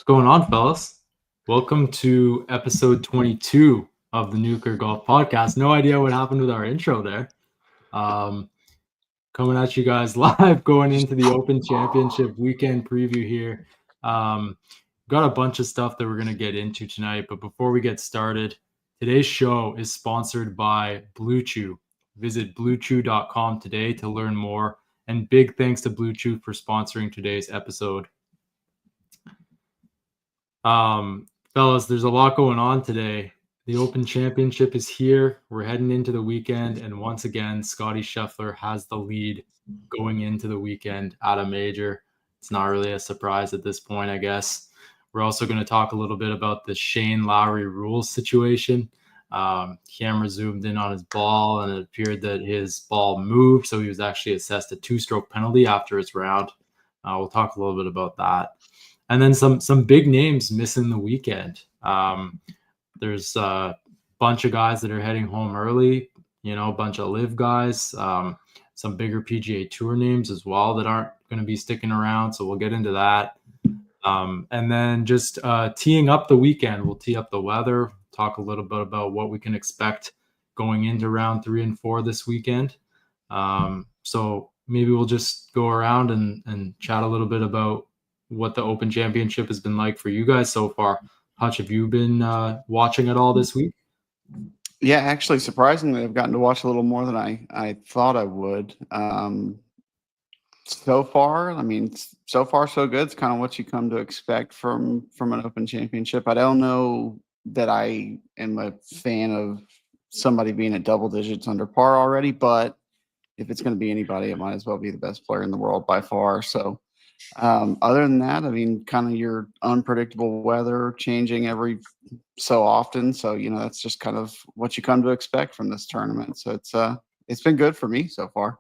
going on, fellas? Welcome to episode 22 of the Nuclr Golf Podcast. No idea what happened with our intro there. Coming at you guys live going into the Open Championship weekend preview here. Got a bunch of stuff that we're going to get into tonight, but before we get started, today's show is sponsored by Blue Chew. Visit bluechew.com today to learn more, and big thanks to Blue Chew for sponsoring today's episode. Fellas, there's a lot going on today. The Open Championship is here. We're heading into the weekend, and once again, Scottie Scheffler has the lead going into the weekend at a major. It's not really a surprise at this point, I guess. We're also going to talk a little bit about the Shane Lowry rules situation. Camera zoomed in on his ball, and it appeared that his ball moved, so he was actually assessed a 2-stroke penalty after his round. We'll talk a little bit about that. And then some big names missing the weekend. There's a bunch of guys that are heading home early, a bunch of live guys, some bigger PGA Tour names as well that aren't going to be sticking around. So we'll get into that. And then just teeing up the weekend. We'll tee up the weather, talk a little bit about what we can expect going into round 3 and 4 this weekend. So maybe we'll just go around and chat a little bit about what the Open Championship has been like for you guys so far. Hutch, have you been watching it all this week? Yeah, actually, surprisingly, I've gotten to watch a little more than I thought I would. So far, so good. It's kind of what you come to expect from an Open Championship. I don't know that I am a fan of somebody being at double digits under par already, but if it's going to be anybody, it might as well be the best player in the world by far. So other than that, kind of your unpredictable weather changing every so often. So, that's just kind of what you come to expect from this tournament. So it's been good for me so far.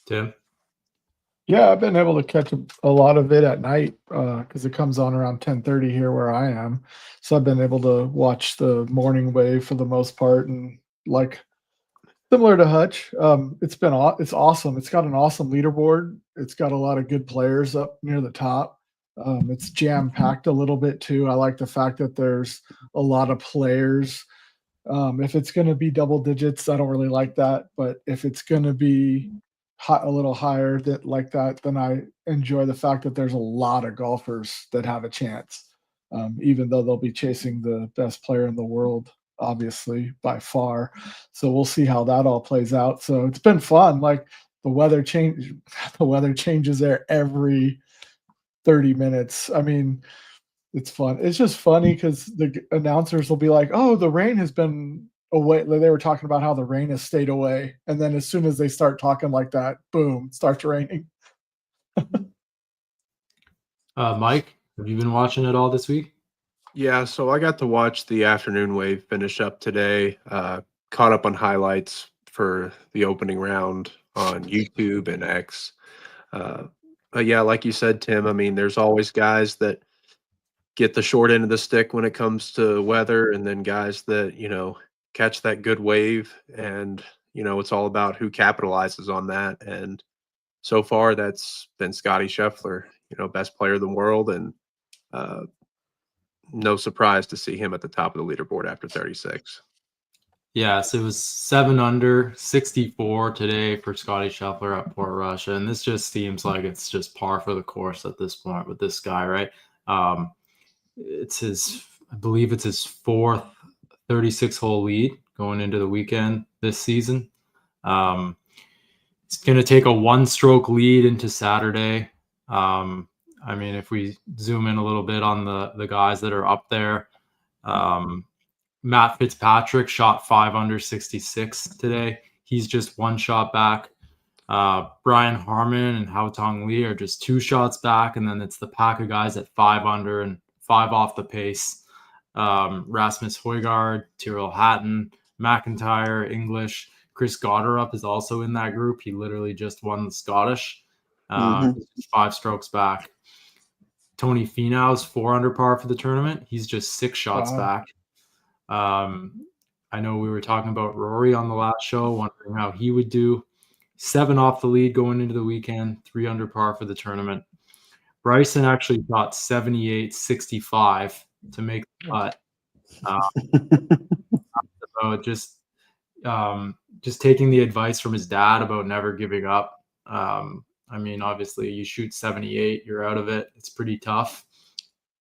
Tim? Yeah, I've been able to catch a lot of it at night because it comes on around 10:30 here where I am. So I've been able to watch the morning wave for the most part, and similar to Hutch, it's awesome. It's got an awesome leaderboard. It's got a lot of good players up near the top. It's jam-packed a little bit too. I like the fact that there's a lot of players. If it's going to be double digits, I don't really like that. But if it's going to be a little higher like that, then I enjoy the fact that there's a lot of golfers that have a chance, even though they'll be chasing the best player in the world, obviously, by far. So we'll see how that all plays out. So it's been fun. Like the weather changes there every 30 minutes. It's fun. It's just funny because the announcers will be like, oh, the rain has been away. They were talking about how the rain has stayed away. And then as soon as they start talking like that, boom, it starts raining. Mike, have you been watching it all this week? Yeah, so I got to watch the afternoon wave finish up today. Caught up on highlights for the opening round on YouTube and X. But yeah, like you said, Tim, there's always guys that get the short end of the stick when it comes to weather, and then guys that, catch that good wave. And, it's all about who capitalizes on that. And so far, that's been Scottie Scheffler, best player in the world. And no surprise to see him at the top of the leaderboard after 36. Yeah, so it was 7 under, 64 today for Scottie Scheffler at Port Russia, and this just seems like it's just par for the course at this point with this guy, right? I believe it's his fourth 36-hole lead going into the weekend this season. It's going to take a 1-stroke lead into Saturday. If we zoom in a little bit on the guys that are up there, Matt Fitzpatrick shot 5 under 66 today. He's just 1 shot back. Brian Harman and Hao Tong Lee are just 2 shots back, and then it's the pack of guys at 5 under and 5 off the pace. Rasmus Højgaard, Tyrrell Hatton, McIntyre, English. Chris Gotterup is also in that group. He literally just won the Scottish. 5 strokes back. Tony Finau's 4 under par for the tournament. He's just 6 shots back. I know we were talking about Rory on the last show, wondering how he would do. 7 off the lead going into the weekend, 3 under par for the tournament. Bryson actually shot 78-65 to make the putt. So just taking the advice from his dad about never giving up. I mean, obviously, you shoot 78, you're out of it. It's pretty tough.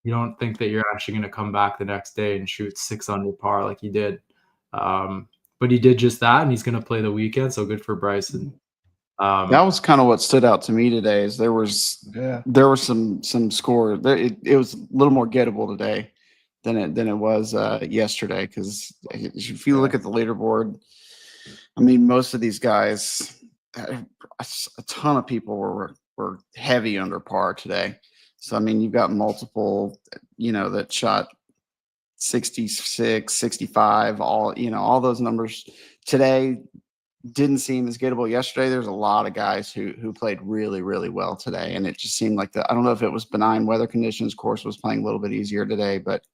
You don't think that you're actually going to come back the next day and shoot 6 under par like he did. But he did just that, and he's going to play the weekend. So good for Bryson. That was kind of what stood out to me today. Is there was some score. It was a little more gettable today than it was yesterday. Because if you look at the leaderboard, I mean, most of these guys, a ton of people were heavy under par today. So I mean, you've got multiple, that shot 66, 65, all those numbers today. Didn't seem as gettable yesterday. There's a lot of guys who played really, really well today, and it just seemed like I don't know if it was benign weather conditions. Course was playing a little bit easier today, but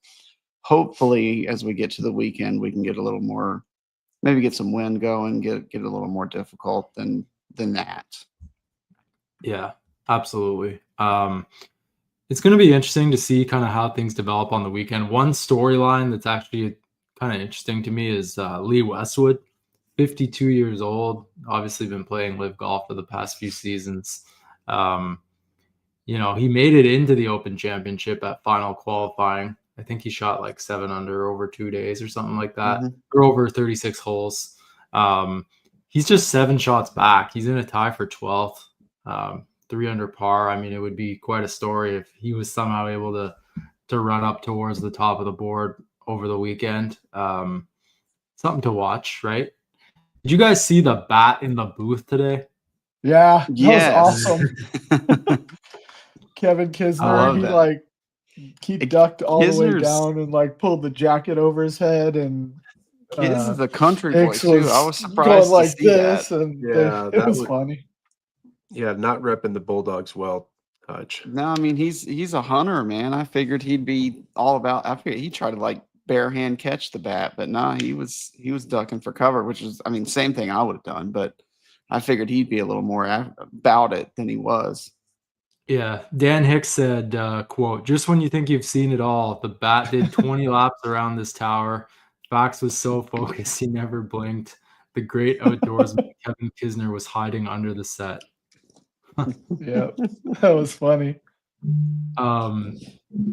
hopefully, as we get to the weekend, we can get a little more, maybe get some wind going, get a little more difficult than that. Yeah, absolutely. It's going to be interesting to see kind of how things develop on the weekend. One storyline that's actually kind of interesting to me is Lee Westwood. 52 years old, obviously been playing live golf for the past few seasons. He made it into the Open Championship at final qualifying. I think he shot like 7 under over 2 days or something like that, or over 36 holes. He's just 7 shots back. He's in a tie for 12th, 3 under par. I mean, it would be quite a story if he was somehow able to run up towards the top of the board over the weekend. Something to watch, right? Did you guys see the bat in the booth today? Yeah, that was awesome. Kevin Kisner, he ducked all the way down and pulled the jacket over his head, and Kiz is a country boy too. I was surprised to see that. And yeah, it was funny. Yeah, not repping the Bulldogs well, Hutch. No, I mean he's a hunter, man. I figured he'd be all about. I figured he tried to bare hand catch the bat, but nah, he was ducking for cover, which is, I mean, same thing I would have done, but I figured he'd be a little more about it than he was. Yeah, Dan Hicks said, quote, "Just when you think you've seen it all, the bat did 20 laps around this tower. Fox was so focused he never blinked. The great outdoorsman Kevin Kisner was hiding under the set." Yeah, that was funny.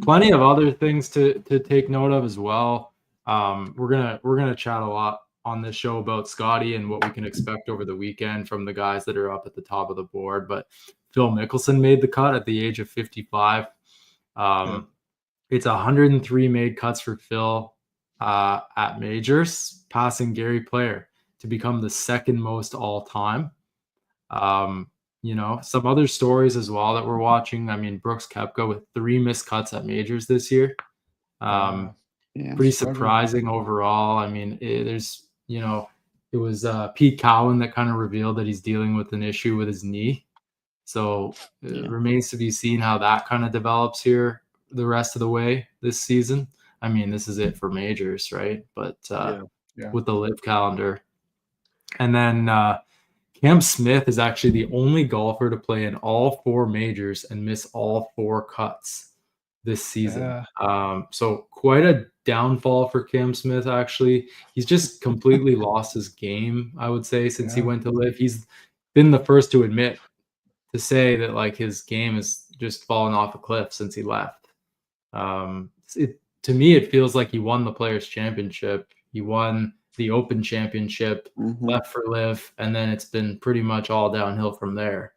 Plenty of other things to take note of as well. We're gonna chat a lot on this show about Scotty and what we can expect over the weekend from the guys that are up at the top of the board. But Phil Mickelson made the cut at the age of 55. It's 103 made cuts for Phil at majors, passing Gary Player to become the second most all time. Some other stories as well that we're watching. I mean, Brooks Koepka with 3 missed cuts at majors this year. Pretty surprising overall. I mean, it was Pete Cowan that kind of revealed that he's dealing with an issue with his knee. So it remains to be seen how that kind of develops here the rest of the way this season. I mean, this is it for majors, right? But with the live calendar. And then Cam Smith is actually the only golfer to play in all 4 majors and miss all 4 cuts this season. So quite a downfall for Cam Smith, actually. He's just completely lost his game, I would say, since he went to live. He's been the first to say that his game has just fallen off a cliff since he left. To me, it feels like he won the Players' Championship. He won the Open Championship, left for live, and then it's been pretty much all downhill from there.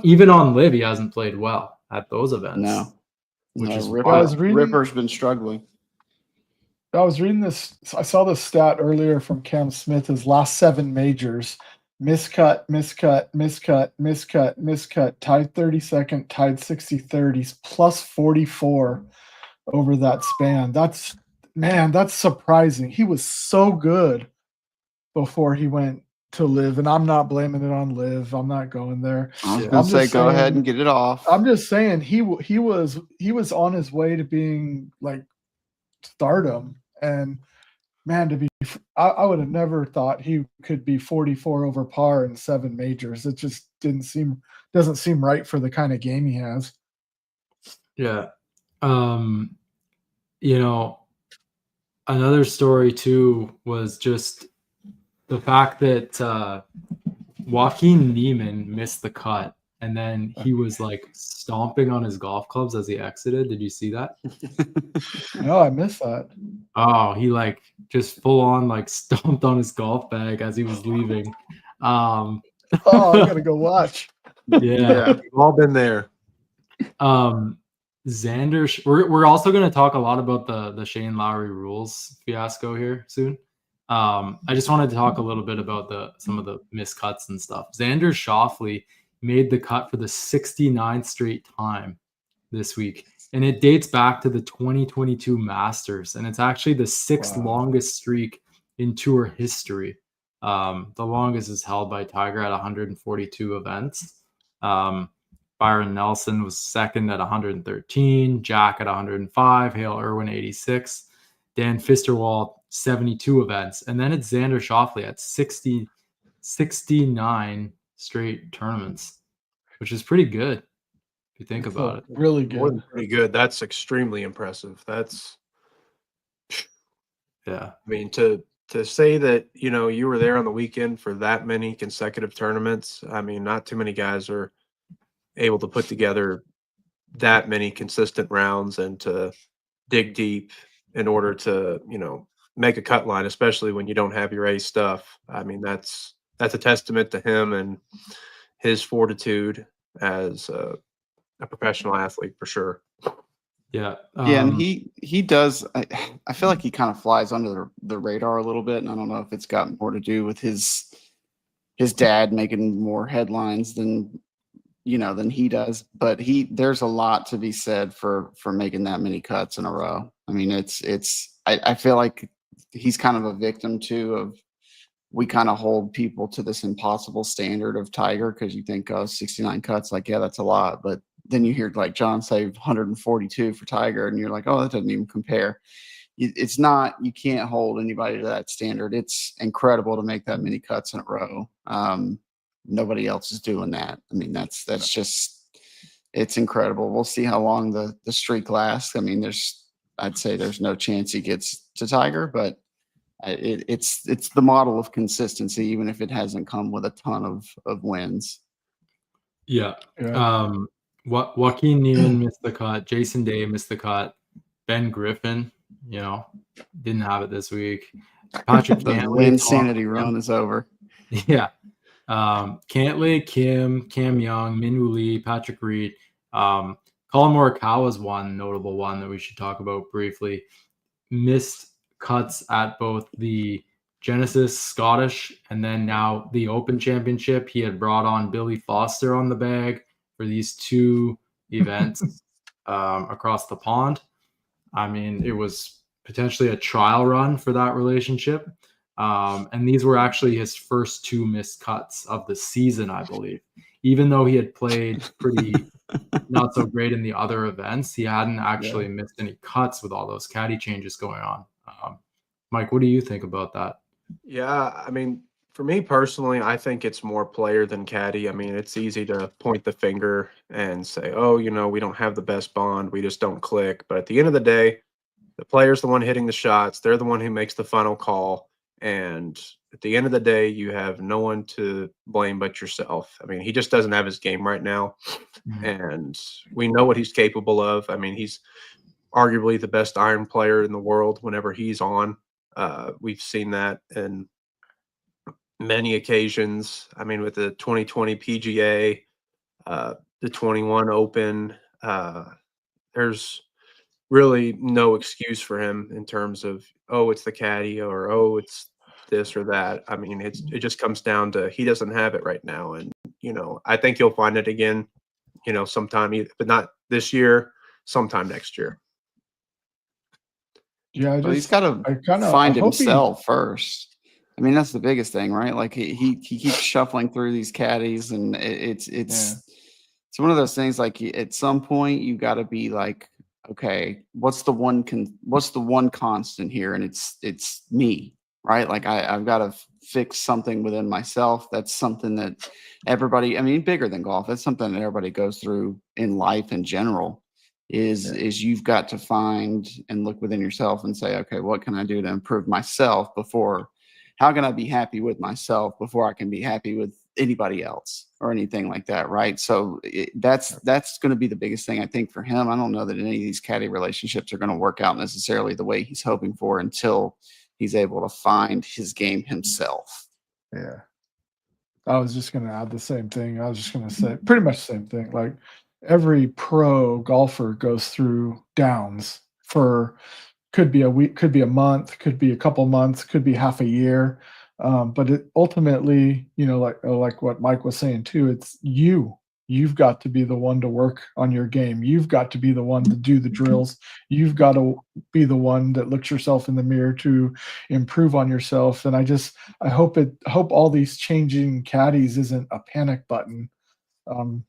Even on live, he hasn't played well at those events. No. Which is Ripper's been struggling. I was reading this. I saw this stat earlier from Cam Smith. His last 7 majors, miscut, tied 32nd, tied 63rd. He's plus 44 over that span. That's surprising. He was so good before he went to live, and I'm not blaming it on live. I'm not going there. I was going to say, go ahead and get it off. I'm just saying he was on his way to being stardom, and man, I would have never thought he could be 44 over par in 7 majors. It just doesn't seem right for the kind of game he has. Yeah. You know, another story too was just the fact that Joaquin Neiman missed the cut, and then he was like stomping on his golf clubs as he exited. Did you see that? No, I missed that. Oh, he like just full on like stomped on his golf bag as he was leaving. Oh, I gotta go watch. Yeah. We've all been there. Xander, we're also going to talk a lot about the Shane Lowry rules fiasco here soon. I just wanted to talk a little bit about some of the miscuts and stuff. Xander Schauffele made the cut for the 69th straight time this week, and it dates back to the 2022 Masters, and it's actually the sixth longest streak in tour history. The longest is held by Tiger at 142 events. Byron Nelson was second at 113, Jack at 105, Hale Irwin 86, Dan Fisterwald 72 events, and then it's Xander Schauffele at 69 straight tournaments, which is pretty good if you think about it. Really More good. than pretty good. That's extremely impressive. Yeah. I mean, to say that, you were there on the weekend for that many consecutive tournaments, I mean, not too many guys are able to put together that many consistent rounds and to dig deep in order to, make a cut line, especially when you don't have your A stuff. I mean, that's a testament to him and his fortitude as a professional athlete for sure. Yeah. Yeah, and he does. I feel like he kind of flies under the radar a little bit, and I don't know if it's got more to do with his dad making more headlines than he does. But there's a lot to be said for making that many cuts in a row. I mean, I feel like he's kind of a victim too of, we kind of hold people to this impossible standard of Tiger, because you think, oh, 69 cuts, like, yeah, that's a lot. But then you hear like John say 142 for Tiger, and you're like, oh, that doesn't even compare. It's not, you can't hold anybody to that standard. It's incredible to make that many cuts in a row. Nobody else is doing that. I mean, that's just, it's incredible. We'll see how long the streak lasts. I mean, I'd say there's no chance he gets to Tiger, but it's the model of consistency, even if it hasn't come with a ton of wins. Yeah. Yeah. Joaquin Neiman missed the cut. Jason Day missed the cut. Ben Griffin, didn't have it this week. Patrick The Cantlay, insanity run is over. Yeah. Cantlay, Cam Young, Minwoo Lee, Patrick Reed. Colin Morikawa's one notable one that we should talk about briefly. Missed cuts at both the Genesis Scottish and then now the Open Championship. He had brought on Billy Foster on the bag for these two events across the pond. I mean, it was potentially a trial run for that relationship. And these were actually his first two missed cuts of the season, I believe. Even though he had played pretty not so great in the other events, he hadn't actually missed any cuts with all those caddy changes going on. Mike, what do you think about that? Yeah, I mean, for me personally, I think it's more player than caddy. I mean, it's easy to point the finger and say, oh, we don't have the best bond. We just don't click. But at the end of the day, the player's the one hitting the shots. They're the one who makes the final call. And at the end of the day, you have no one to blame but yourself. I mean, he just doesn't have his game right now. And we know what he's capable of. I mean, he's arguably the best iron player in the world whenever he's on. We've seen that in many occasions. I mean, with the 2020 PGA, the 21 Open, there's really no excuse for him in terms of, oh, it's the caddy, or oh, it's this or that. I mean, it just comes down to he doesn't have it right now. And, I think you'll find it again, sometime, but not this year, sometime next year. Yeah, He's got to find himself first. I mean, that's the biggest thing, right? Like he keeps shuffling through these caddies, and it's one of those things. Like, at some point, you got to be like, okay, what's the one constant here? And it's me, right? Like I've got to fix something within myself. That's something that everybody, I mean, bigger than golf. That's something that everybody goes through in life in general. is you've got to find and look within yourself and say, okay, what can I do to improve myself before, how can I be happy with myself before I can be happy with anybody else or anything like that, right? So that's going to be the biggest thing I think for him. I don't know that any of these caddy relationships are going to work out necessarily the way he's hoping for until he's able to find his game himself. Yeah. I was just going to add the same thing. I was just going to say pretty much the same thing. Like every pro golfer goes through downs for could be a week, could be a month, could be a couple months, could be half a year. But it ultimately, like what Mike was saying too, it's you've got to be the one to work on your game. You've got to be the one to do the drills. You've got to be the one that looks yourself in the mirror to improve on yourself. And I hope all these changing caddies isn't a panic button,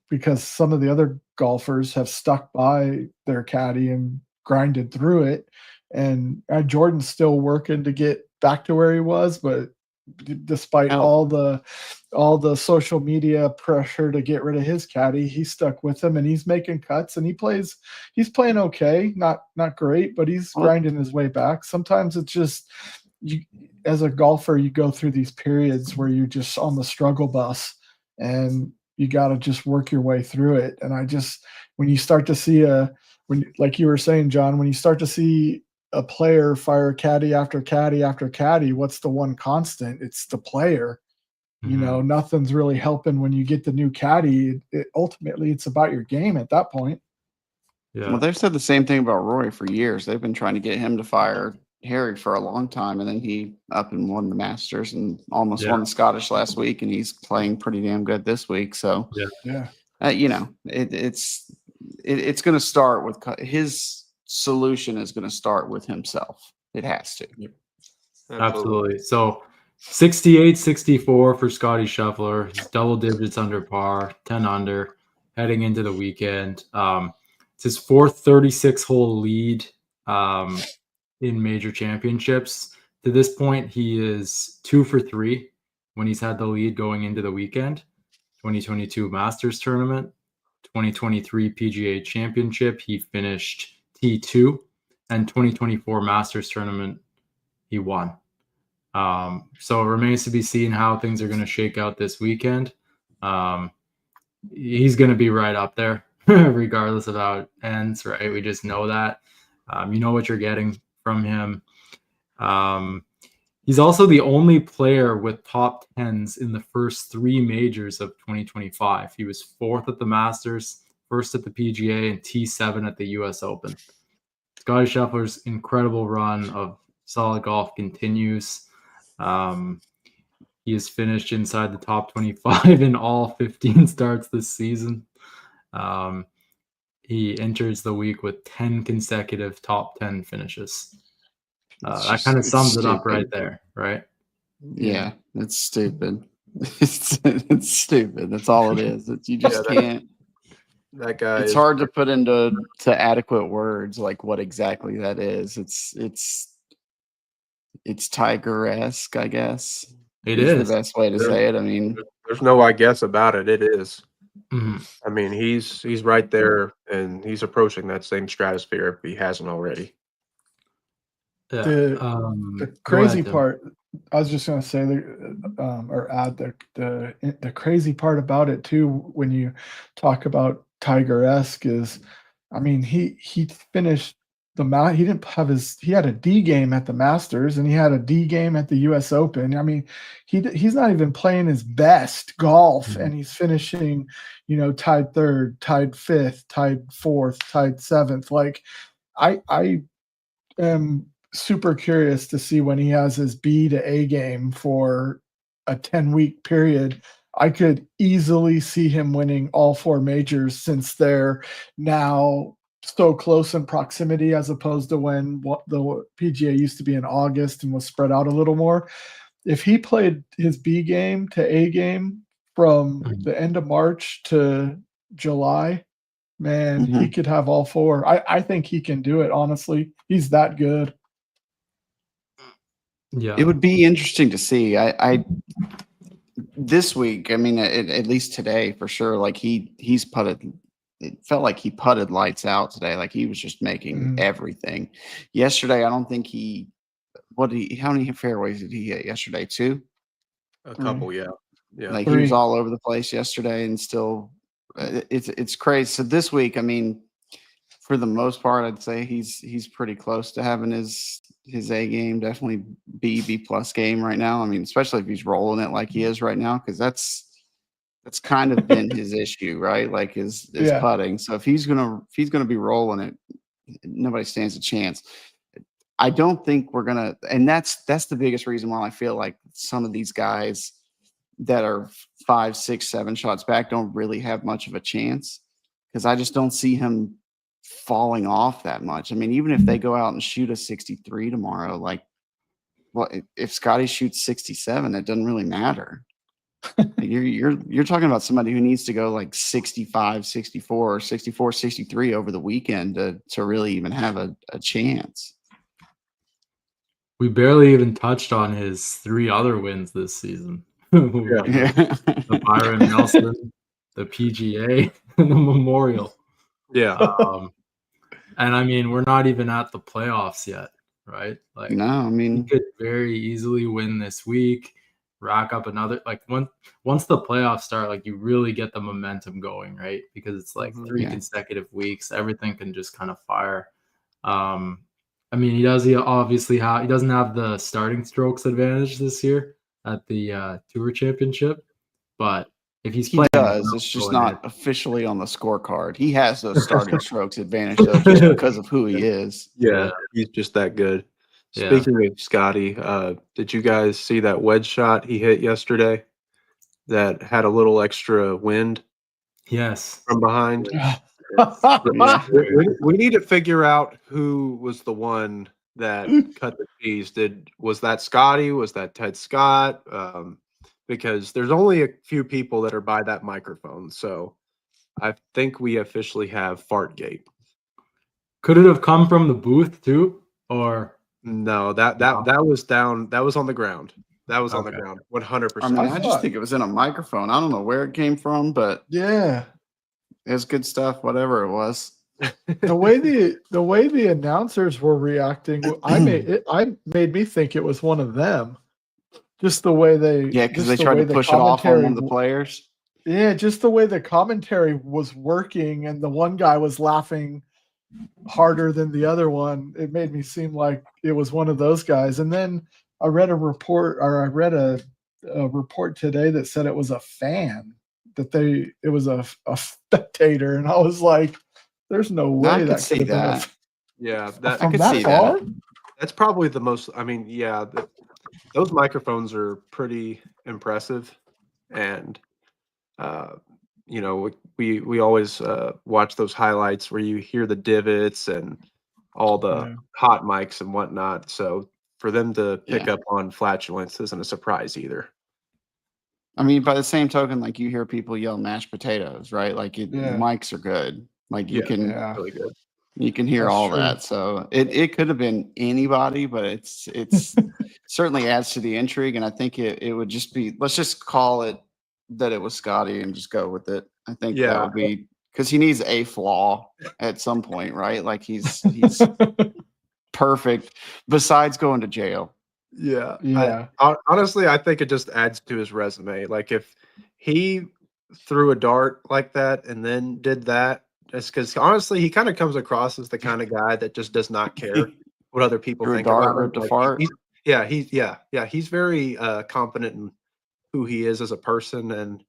because some of the other golfers have stuck by their caddy and grinded through it. And Jordan's still working to get back to where he was, but despite all the social media pressure to get rid of his caddy, he's stuck with him and he's making cuts and he's playing okay, not great, but he's grinding his way back. Sometimes it's just you as a golfer, you go through these periods where you're just on the struggle bus and you got to just work your way through it. And when you start to see like you were saying, John, when you start to see a player fire caddy after caddy after caddy, what's the one constant? It's the player. Mhm. Nothing's really helping when you get the new caddy. Ultimately, it's about your game at that point. Yeah. Well, they've said the same thing about Rory for years. They've been trying to get him to fire Harry for a long time, and then he up and won the Masters and almost won the Scottish last week, and he's playing pretty damn good this week. So, Yeah. It's going to start with his solution is going to start with himself. It has to. Yep. Absolutely. So 68-64 for Scotty Scheffler. He's double digits under par, 10 under, heading into the weekend. It's his fourth 36-hole lead in major championships. To this point, he is 2 for 3 when he's had the lead going into the weekend. 2022 Masters Tournament, 2023 PGA Championship, he finished T2, and 2024 Masters Tournament, he won. So it remains to be seen how things are going to shake out this weekend. He's going to be right up there, regardless of how it ends, right? We just know that. You know what you're getting from him. He's also the only player with top 10s in the first 3 majors of 2025. He was 4th at the Masters, 1st at the PGA, and T7 at the US Open. Scotty Scheffler's incredible run of solid golf continues. He has finished inside the top 25 in all 15 starts this season. He enters the week with 10 consecutive top 10 finishes. That kind of sums it up right there, right? Yeah, it's stupid. It's stupid. That's all it is. You just can't. That guy. It's hard to put into adequate words like what exactly that is. It's Tiger-esque, I guess. It is the best way to say it. I mean, there's no I guess about it. It is. Mm-hmm. I mean, he's right there, and he's approaching that same stratosphere if he hasn't already. Yeah. The crazy part, I was just going to say, or add the crazy part about it too, when you talk about Tiger-esque is, I mean, he finished he had a D game at the Masters and he had a D game at the US Open. I mean, he's not even playing his best golf, and he's finishing, tied 3rd, tied 5th, tied 4th, tied 7th. Like I am super curious to see when he has his B to A game for a 10-week period. I could easily see him winning all 4 majors, since they're now so close in proximity, as opposed to when the PGA used to be in August and was spread out a little more. If he played his B game to A game from the end of March to July, man, he could have all 4. I think he can do it, honestly. He's that good. Yeah, it would be interesting to see. I this week, I mean, at least today for sure. Like he's putted it felt like he putted lights out today. Like he was just making everything. Yesterday, I don't think how many fairways did he hit yesterday? 2? A couple, yeah. Like 3. he was all over the place yesterday, and still, it's crazy. So this week, I mean, for the most part, I'd say he's pretty close to having his A game, definitely B plus game right now. I mean, especially if he's rolling it like he is right now, because that's kind of been his issue, right? Like his putting. So if he's gonna be rolling it, nobody stands a chance. I don't think we're gonna, and that's the biggest reason why I feel like some of these guys that are 5, 6, 7 shots back don't really have much of a chance, because I just don't see him falling off that much. I mean, even if they go out and shoot a 63 tomorrow, like, what if Scotty shoots 67? It doesn't really matter. You're talking about somebody who needs to go like 65, 64, or 64, 63 over the weekend to really even have a chance. We barely even touched on his 3 other wins this season. The Byron Nelson, the PGA, and the Memorial. Yeah. And I mean, we're not even at the playoffs yet, right? Like, no, I mean, he could very easily win this week, rack up another. Like, once the playoffs start, like, you really get the momentum going, right? Because it's like 3 consecutive weeks, everything can just kind of fire. I mean, he doesn't have the starting strokes advantage this year at the Tour Championship, but if he's playing, it's just not officially on the scorecard. He has those starting strokes advantage though, just because of who he is. Yeah, he's just that good. Speaking of Scotty, did you guys see that wedge shot he hit yesterday that had a little extra wind? Yes, from behind. We need to figure out who was the one that cut the cheese. Was that Scotty? Was that Ted Scott? Because there's only a few people that are by that microphone, so I think we officially have Fartgate. Could it have come from the booth too, or no? That was down. That was on the ground. That was on the ground. 100%. I mean, I just think it was in a microphone. I don't know where it came from, but yeah, it was good stuff. Whatever it was. the way the announcers were reacting, I made me think it was one of them. Just the way they, because they tried to push it off on one of the players. Yeah, just the way the commentary was working, and the one guy was laughing harder than the other one. It made me seem like it was one of those guys. And then I read a report today that said it was a fan, it was a spectator, and I was like, "There's no way that could have been." Yeah, I could see that. That's probably the most. I mean, yeah, those microphones are pretty impressive, and we always watch those highlights where you hear the divots and all the hot mics and whatnot. So for them to pick up on flatulence isn't a surprise either. I mean, by the same token, like you hear people yell mashed potatoes, right? Like the mics are good. Like you can really good. You can hear all that. So it could have been anybody, but it's certainly adds to the intrigue. And I think it would just be, let's just call it that it was Scotty and just go with it. I think that would be, because he needs a flaw at some point, right? Like he's perfect besides going to jail. Yeah. Honestly, I think it just adds to his resume. Like if he threw a dart like that and then did that, just because honestly, he kind of comes across as the kind of guy that just does not care what other people think about him. He's very confident in who he is as a person, and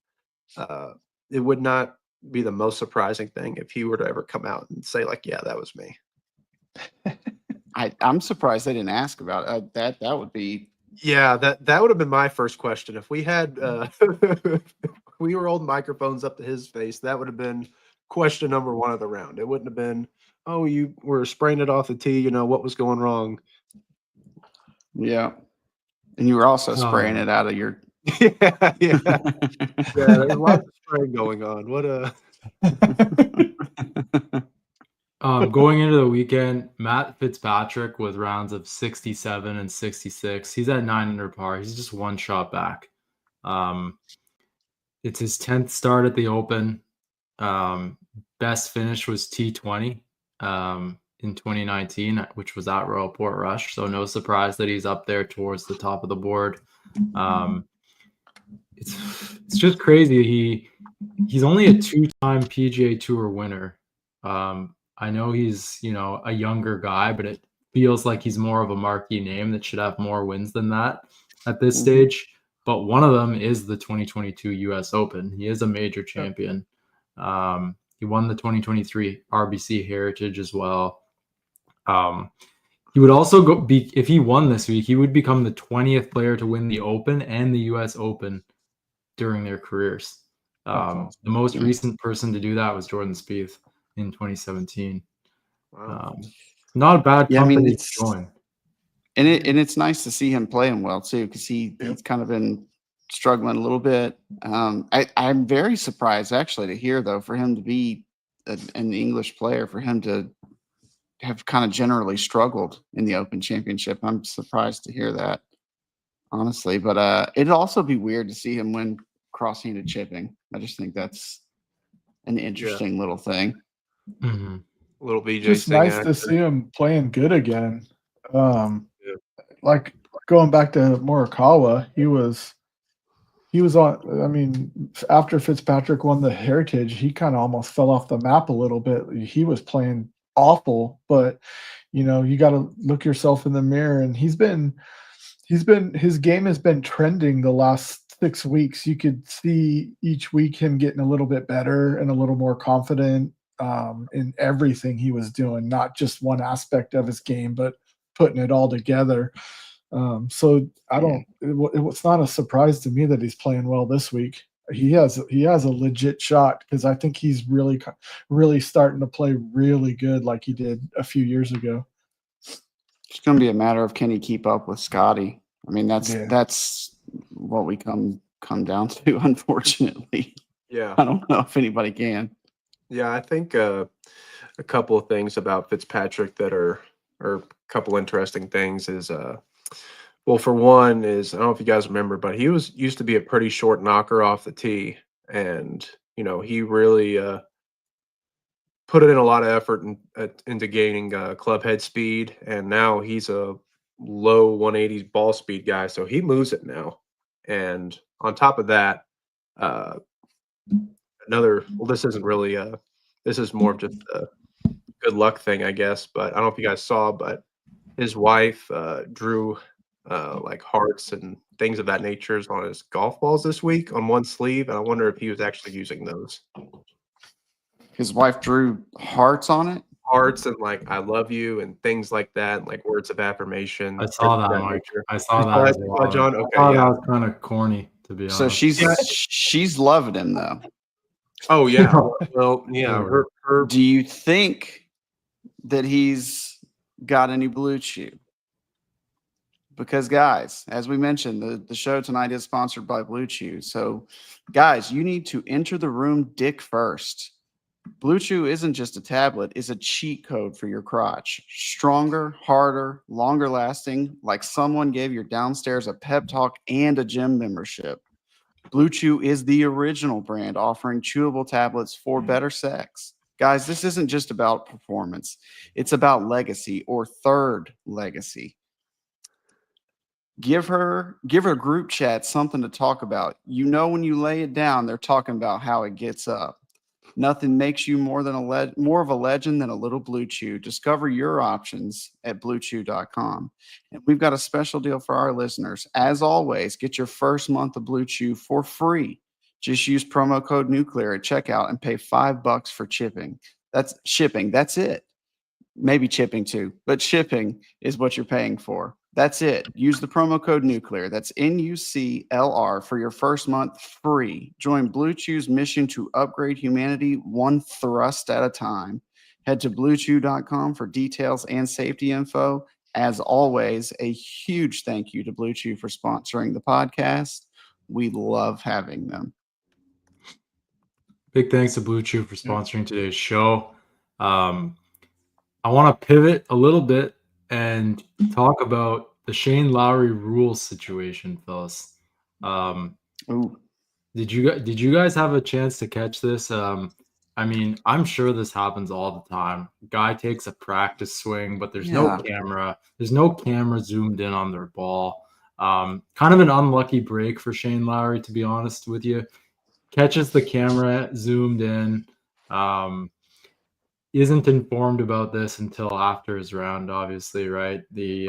it would not be the most surprising thing if he were to ever come out and say like, "Yeah, that was me." I'm surprised they didn't ask about it. That would be. Yeah, that would have been my first question if we had we were holding microphones up to his face. That would have been question number 1 of the round. It wouldn't have been, "Oh, you were spraying it off the tee. What was going wrong?" Yeah, and you were also spraying it out of your. Yeah. There's a lot of spraying going on. What going into the weekend, Matt Fitzpatrick with rounds of 67 and 66. He's at 9 under par. He's just 1 shot back. It's his 10th start at the Open. best finish was T20 in 2019, which was at Royal Portrush. So no surprise that he's up there towards the top of the board. It's just crazy. He's only a 2-time PGA Tour winner. I know he's, a younger guy, but it feels like he's more of a marquee name that should have more wins than that at this stage. But one of them is the 2022 US Open. He is a major champion. He won the 2023 RBC Heritage as well. He would also if he won this week, he would become the 20th player to win the Open and the US Open during their careers. Awesome. The most recent person to do that was Jordan Spieth in 2017. Wow. Not a bad company to it's join. And it's nice to see him playing well too, because he's kind of been struggling a little bit. I'm very surprised actually to hear though, for him to be an English player, for him to have kind of generally struggled in the Open Championship. I'm surprised to hear that, honestly. But it'd also be weird to see him win cross-handed chipping. I just think that's an interesting little thing. Mm-hmm. Little BJ Just thing nice to see him playing good again. Like going back to Morikawa, he was on. I mean, after Fitzpatrick won the Heritage, he kind of almost fell off the map a little bit. He was playing awful, but you got to look yourself in the mirror, and his game has been trending the last 6 weeks. You could see each week him getting a little bit better and a little more confident in everything he was doing, not just one aspect of his game, but putting it all together. So it's not a surprise to me that he's playing well this week. He has a legit shot, because I think he's really starting to play really good like he did a few years ago. It's going to be a matter of, can he keep up with Scotty? I mean, that's what we come down to, unfortunately. Yeah. I don't know if anybody can. Yeah, I think a couple of things about Fitzpatrick that are a couple interesting things is well, for one is, I don't know if you guys remember, but he used to be a pretty short knocker off the tee, and he really put in a lot of effort into gaining club head speed, and now he's a low 180s ball speed guy, so he moves it now. And on top of that, this isn't really this is more of just a good luck thing, I guess, but I don't know if you guys saw, but his wife drew like hearts and things of that nature on his golf balls this week on one sleeve, and I wonder if he was actually using those. His wife drew hearts on it? Hearts and like "I love you" and things like that, like words of affirmation. I saw that, Mike. I saw that as well. John? I Okay, thought yeah. that was kind of corny, to be honest. So she's loving him though. Oh yeah. Well, yeah. Her Do you think that he's got any Blue Chew? Because guys, as we mentioned, the show tonight is sponsored by Blue Chew. So guys, you need to enter the room dick first. Blue Chew isn't just a tablet, it's a cheat code for your crotch. Stronger, harder, longer lasting, like someone gave your downstairs a pep talk and a gym membership. Blue Chew is the original brand offering chewable tablets for better sex. Guys, this isn't just about performance. It's about legacy, or third legacy. Give her group chat something to talk about. When you lay it down, they're talking about how it gets up. Nothing makes you more of a legend than a little Blue Chew. Discover your options at bluechew.com. And we've got a special deal for our listeners. As always, get your first month of Blue Chew for free. Just use promo code Nuclr at checkout and pay $5 for shipping. That's shipping. That's it. Maybe chipping too, but shipping is what you're paying for. That's it. Use the promo code Nuclr. That's NUCLR for your first month free. Join Blue Chew's mission to upgrade humanity one thrust at a time. Head to bluechew.com for details and safety info. As always, a huge thank you to Blue Chew for sponsoring the podcast. We love having them. Big thanks to Blue Chew for sponsoring today's show. I want to pivot a little bit and talk about the Shane Lowry rules situation, fellas. Did you guys have a chance to catch this? I I mean, I'm sure this happens all the time. Guy takes a practice swing, but there's no Yeah. camera. There's no camera zoomed in on their ball. Kind of an unlucky break for Shane Lowry, to be honest with you. Catches the camera zoomed in. Isn't informed about this until after his round, obviously, right? The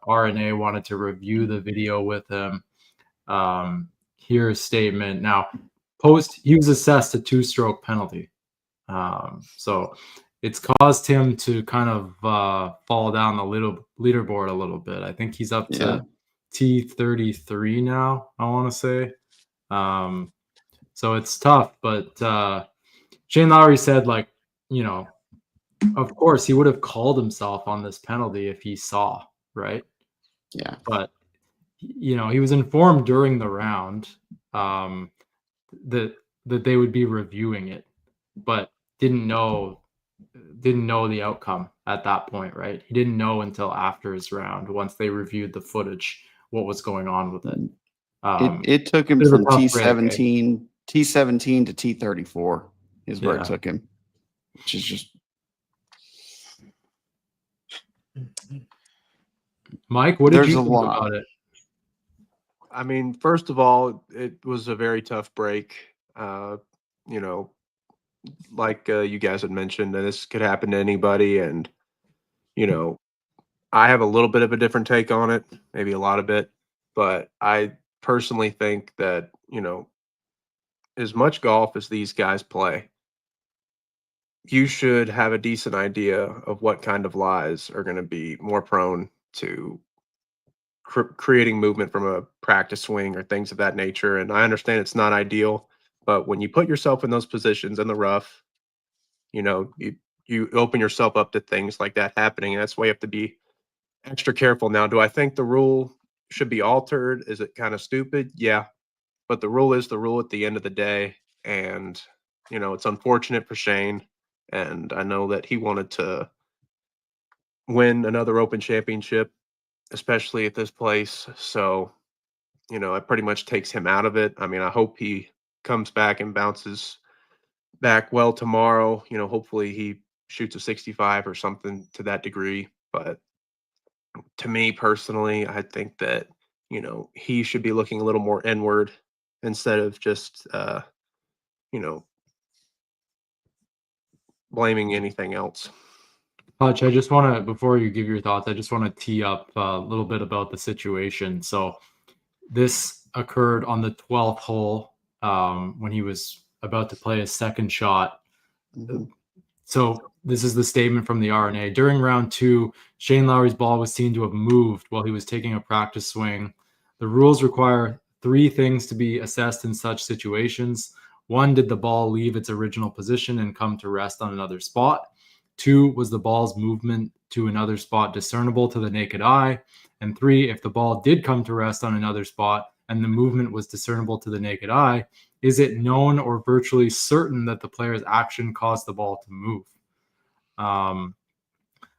RNA wanted to review the video with him. Hear his statement. Now, he was assessed a 2-stroke penalty. So it's caused him to kind of fall down the leaderboard a little bit. I think he's up to T33 now, I want to say. So it's tough, but Shane Lowry said, like, you know, of course he would have called himself on this penalty if he saw, right? Yeah. But, you know, he was informed during the round that they would be reviewing it, but didn't know the outcome at that point, right? He didn't know until after his round, once they reviewed the footage, what was going on with it. It took him bit of a from tough break, eh? T17 to T34 is where Yeah. it took him, which is just. Mike, what did There's you a think lot. about it? I mean, first of all, it was a very tough break. You know, like you guys had mentioned, and this could happen to anybody. And, you know, I have a little bit of a different take on it, maybe a lot of it. But I personally think that, you know, as much golf as these guys play, you should have a decent idea of what kind of lies are going to be more prone to creating movement from a practice swing or things of that nature. And I understand it's not ideal, but when you put yourself in those positions in the rough, you know, you open yourself up to things like that happening. And that's why you have to be extra careful. Now, do I think the rule should be altered? Is it kind of stupid? Yeah. But the rule is the rule at the end of the day. And, you know, it's unfortunate for Shane. And I know that he wanted to win another Open Championship, especially at this place. So, you know, it pretty much takes him out of it. I mean, I hope he comes back and bounces back well tomorrow. You know, hopefully he shoots a 65 or something to that degree. But to me personally, I think that, you know, he should be looking a little more inward instead of just, you know, blaming anything else. Hutch, I just want to, before you give your thoughts, I just want to tee up a little bit about the situation. So this occurred on the 12th hole when he was about to play his second shot. Mhm. So this is the statement from the RNA. During round 2, Shane Lowry's ball was seen to have moved while he was taking a practice swing. The rules require 3 things to be assessed in such situations. 1, did the ball leave its original position and come to rest on another spot? 2, was the ball's movement to another spot discernible to the naked eye? And 3, if the ball did come to rest on another spot and the movement was discernible to the naked eye, is it known or virtually certain that the player's action caused the ball to move?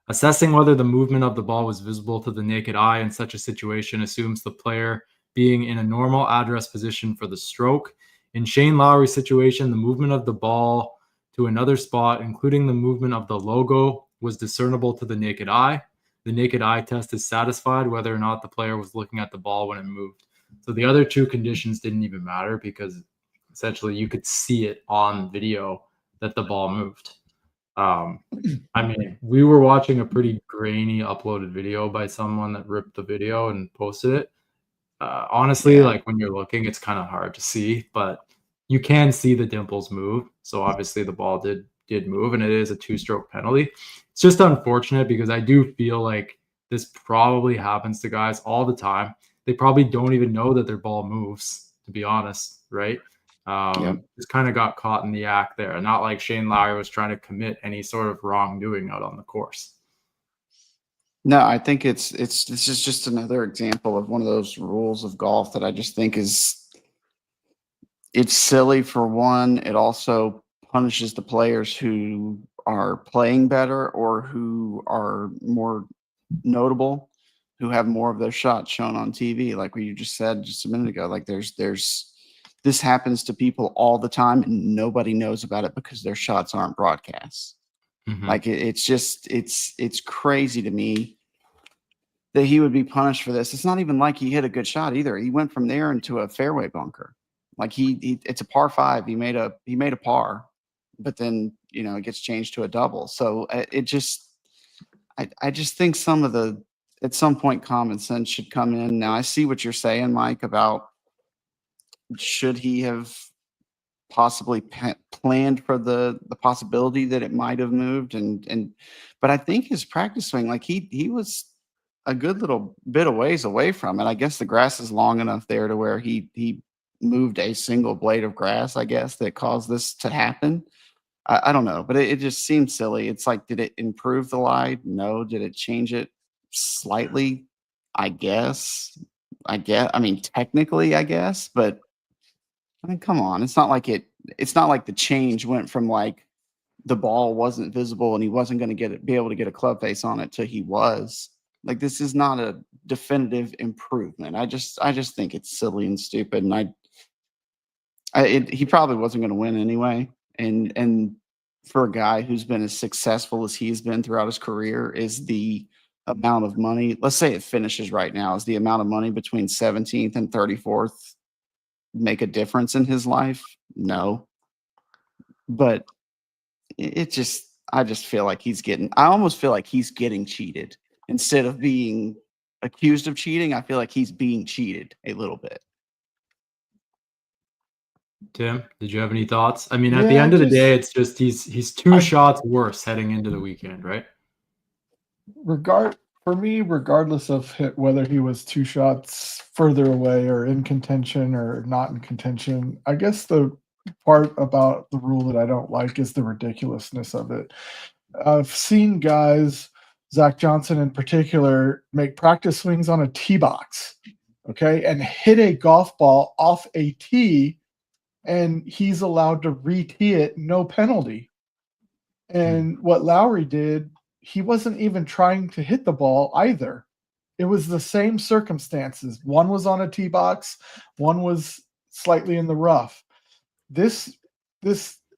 Assessing whether the movement of the ball was visible to the naked eye in such a situation assumes the player being in a normal address position for the stroke. In Shane Lowry's situation, the movement of the ball to another spot, including the movement of the logo, was discernible to the naked eye. The naked eye test is satisfied whether or not the player was looking at the ball when it moved. So the other 2 conditions didn't even matter because essentially you could see it on video that the ball moved. I mean, we were watching a pretty grainy uploaded video by someone that ripped the video and posted it. Honestly, Yeah. like when you're looking, it's kind of hard to see, but you can see the dimples move. So obviously the ball did move, and it is a 2-stroke penalty. It's just unfortunate because I do feel like this probably happens to guys all the time. They probably don't even know that their ball moves, to be honest, right? Just kind of got caught in the act there. Not like Shane Lowry was trying to commit any sort of wrongdoing out on the course. No, I think this is just another example of one of those rules of golf that I just think it's silly for one. It also punishes the players who are playing better or who are more notable, who have more of their shots shown on TV, like what you just said just a minute ago. Like there's this happens to people all the time and nobody knows about it because their shots aren't broadcast. Like it's just it's crazy to me that he would be punished for this. It's not even like he hit a good shot either. He went from there into a fairway bunker. Like he it's a par 5. He made a par, but then it gets changed to a double. So it just I just think at some point common sense should come in. Now I see what you're saying, Mike, about should he have possibly planned for the possibility that it might have moved but I think his practice swing, like he was a good little bit of ways away from it. I guess the grass is long enough there to where he moved a single blade of grass, I guess, that caused this to happen. I don't know, but it just seems silly. It's like, did it improve the lie? No. Did it change it slightly? I guess. I mean, technically, I guess, but I mean, come on. It's not like the change went from like the ball wasn't visible and he wasn't going to be able to get a club face on it till he was. Like, this is not a definitive improvement. I just think it's silly and stupid. And he probably wasn't going to win anyway. And for a guy who's been as successful as he's been throughout his career, is the amount of money, let's say it finishes right now, is the amount of money between 17th and 34th make a difference in his life? No. But I just feel like I almost feel like he's getting cheated instead of being accused of cheating. I feel like he's being cheated a little bit. Tim, did you have any thoughts? I mean, at the end of the day, it's just he's two shots worse heading into the weekend, right? For me, regardless of whether he was 2 shots further away or in contention or not in contention, I guess the part about the rule that I don't like is the ridiculousness of it. I've seen guys, Zach Johnson in particular, make practice swings on a tee box, okay, and hit a golf ball off a tee, and he's allowed to re-tee it, no penalty. And what Lowry did, he wasn't even trying to hit the ball either. It was the same circumstances. One was on a tee box, one was slightly in the rough. This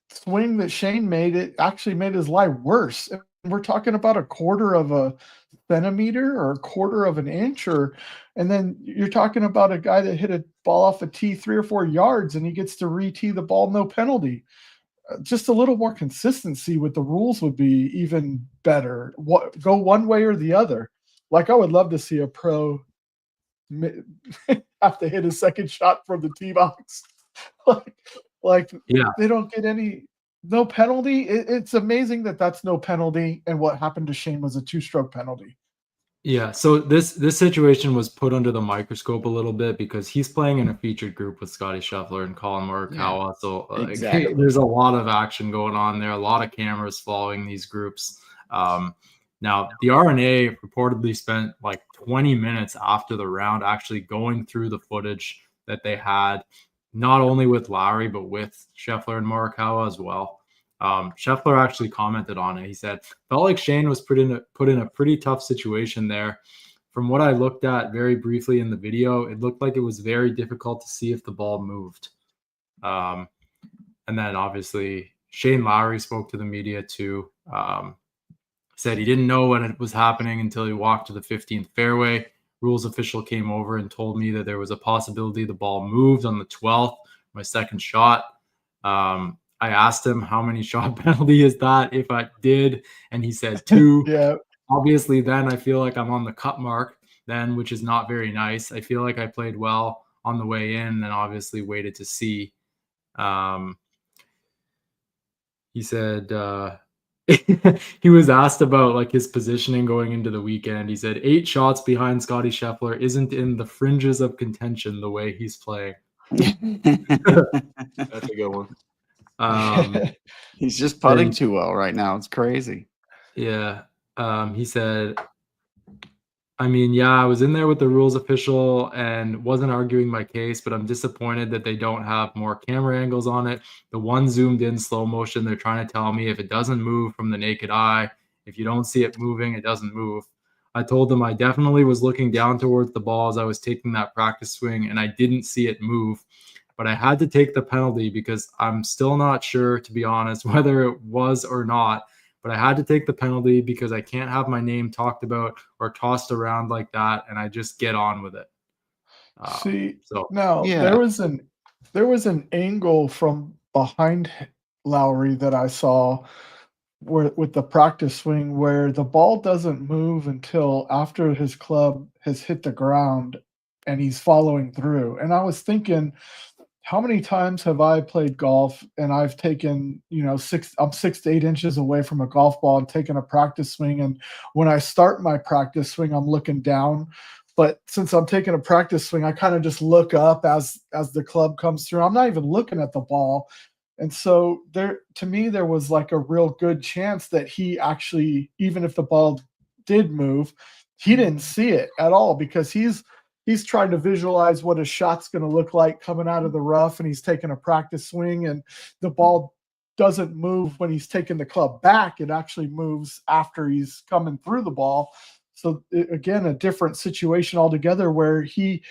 swing that Shane made, it actually made his lie worse. And we're talking about a quarter of a centimeter or a quarter of an inch, and then you're talking about a guy that hit a ball off a tee 3 or 4 yards and he gets to re-tee the ball, no penalty. Just a little more consistency with the rules would be even better. Go one way or the other. Like, I would love to see a pro have to hit a second shot from the tee box. They don't get no penalty. It's amazing that that's no penalty. And what happened to Shane was a 2-stroke penalty. Yeah, so this situation was put under the microscope a little bit because he's playing in a featured group with Scotty Scheffler and Colin Morikawa. Yeah, so exactly. There's a lot of action going on there, a lot of cameras following these groups. Now, the R&A reportedly spent like 20 minutes after the round actually going through the footage that they had, not only with Lowry, but with Scheffler and Morikawa as well. Scheffler actually commented on it. He said, felt like Shane was put in a pretty tough situation there. From what I looked at very briefly in the video, it looked like it was very difficult to see if the ball moved. And then obviously Shane Lowry spoke to the media too. Said he didn't know when it was happening until he walked to the 15th fairway. Rules official came over and told me that there was a possibility the ball moved on the 12th, my second shot. I asked him how many shot penalty is that if I did, and he said 2. Yeah. Obviously, then I feel like I'm on the cut mark then, which is not very nice. I feel like I played well on the way in, then obviously waited to see. He said he was asked about like his positioning going into the weekend. He said 8 shots behind Scotty Scheffler isn't in the fringes of contention the way he's playing. That's a good one. He's just putting too well right now. It's crazy. Yeah. He said, I mean, yeah, I was in there with the rules official and wasn't arguing my case, but I'm disappointed that they don't have more camera angles on it. The one zoomed in slow motion, they're trying to tell me if it doesn't move from the naked eye, if you don't see it moving, it doesn't move. I told them I definitely was looking down towards the ball as I was taking that practice swing, and I didn't see it move. But but I had to take the penalty because I'm still not sure, to be honest, whether it was or not. But I had to take the penalty because I can't have my name talked about or tossed around like that, and I just get on with it. See, So now Yeah. there was an angle from behind Lowry that I saw where with the practice swing where the ball doesn't move until after his club has hit the ground and he's following through. And I was thinking, how many times have I played golf and I've taken, I'm 6 to 8 inches away from a golf ball and taken a practice swing. And when I start my practice swing, I'm looking down. But since I'm taking a practice swing, I kind of just look up as the club comes through. I'm not even looking at the ball. And so to me, there was like a real good chance that he actually, even if the ball did move, he didn't see it at all because he's trying to visualize what a shot's going to look like coming out of the rough, and he's taking a practice swing, and the ball doesn't move when he's taking the club back. It actually moves after he's coming through the ball. So again, a different situation altogether where he